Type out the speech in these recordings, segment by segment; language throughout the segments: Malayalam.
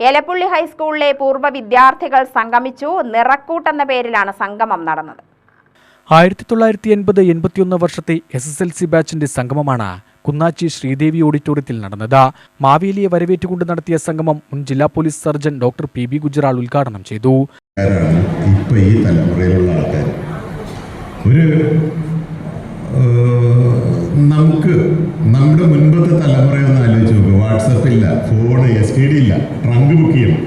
എലപ്പുള്ളി ഹൈസ്കൂളിലെ പൂർവ്വ വിദ്യാർത്ഥികൾ സംഗമിച്ചു. നിറക്കൂട്ട് എന്ന പേരിലാണ് സംഗമം നടന്നത്. 1980-81 വർഷത്തെ SSLC ബാച്ചിന്റെ സംഗമമാണ് കുന്നാച്ചി ശ്രീദേവി ഓഡിറ്റോറിയത്തിൽ നടന്നത്. മാവേലിയെ വരവേറ്റുകൊണ്ട് നടത്തിയ സംഗമം മുൻ ജില്ലാ police surgeon doctor PB Gujral ഉദ്ഘാടനം ചെയ്തു. ഇപ്പോൾ ഈ തലമുറയിലുള്ള ആൾക്കാർ നമുക്ക് നമ്മുടെ മുൻപത്തെ തലമുറയൊന്നും ആലോചിച്ച് നോക്കുക. വാട്സപ്പില്ല, ഫോണ്, STD ഇല്ല, ട്രങ്ക് ബുക്ക് ചെയ്യണം.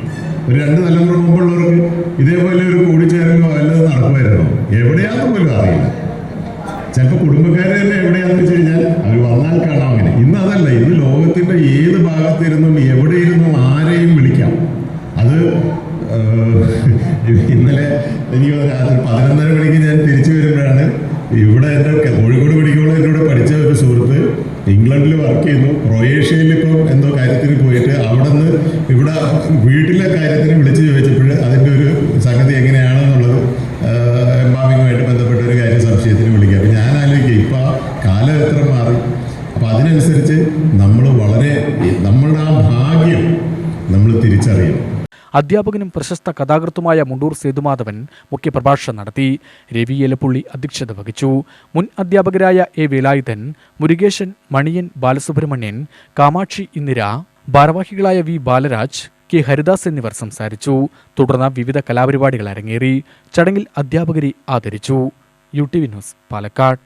ഒരു 2 തലമുറ മുമ്പുള്ളവർക്ക് ഇതേപോലെ ഒരു കൂടിച്ചേരലോ വല്ലതും നടക്കുമായിരുന്നോ? എവിടെയാണെന്ന് പോലും അറിയില്ല. ചിലപ്പോൾ കുടുംബക്കാർ തന്നെ എവിടെയാണെന്ന് വെച്ച് കഴിഞ്ഞാൽ അവർ വന്നാൽ കാണാം. അങ്ങനെ ഇന്ന് അതല്ല. ഇന്ന് ലോകത്തിൻ്റെ ഏത് ഭാഗത്തിരുന്നും എവിടെ ഇരുന്നും ആരെയും വിളിക്കാം. അത് ഇന്നലെ എനിക്ക് രാത്രി 11:30 മണിക്ക് ഞാൻ തിരിച്ചു വരുമ്പോഴാണ് ഇവിടെ എൻ്റെ കോഴിക്കോട് മെഡിക്കോളിൽ എൻ്റെ കൂടെ പഠിച്ച ഒരു സുഹൃത്ത് ഇംഗ്ലണ്ടിൽ വർക്ക് ചെയ്യുന്നു. ക്രൊയേഷ്യയിൽ ഇപ്പോൾ എന്തോ കാര്യത്തിന് പോയിട്ട് അവിടെ നിന്ന് ഇവിടെ വീട്ടിലെ കാര്യത്തിന് വിളിച്ച് ചോദിച്ചപ്പോൾ അതിൻ്റെ ഒരു സംഗതി എങ്ങനെയാണെന്നുള്ളത് എംബാമിങ്ങുമായിട്ട് ബന്ധപ്പെട്ട ഒരു കാര്യം സംശയത്തിന് വിളിക്കുക. അപ്പോൾ ഞാൻ ആലോചിക്കുക, ഇപ്പോൾ ആ കാലം എത്ര മാറി. അപ്പോൾ അതിനനുസരിച്ച് നമ്മളുടെ ആ ഭാഗ്യം നമ്മൾ തിരിച്ചറിയണം. അധ്യാപകനും പ്രശസ്ത കഥാകൃത്തുമായ മുണ്ടൂർ സേതുമാധവൻ മുഖ്യപ്രഭാഷണം നടത്തി. രവി എലപ്പുള്ളി അധ്യക്ഷത വഹിച്ചു. മുൻ അധ്യാപകരായ A. വേലായുധൻ, മുരുകേശൻ, മണിയൻ, ബാലസുബ്രഹ്മണ്യൻ, കാമാക്ഷി ഇന്ദിര, ഭാരവാഹികളായ V. ബാലരാജ്, K. ഹരിദാസ് എന്നിവർ സംസാരിച്ചു. തുടർന്ന് വിവിധ കലാപരിപാടികൾ അരങ്ങേറി. ചടങ്ങിൽ അധ്യാപകരെ ആദരിച്ചു. UTV news, Palakkad.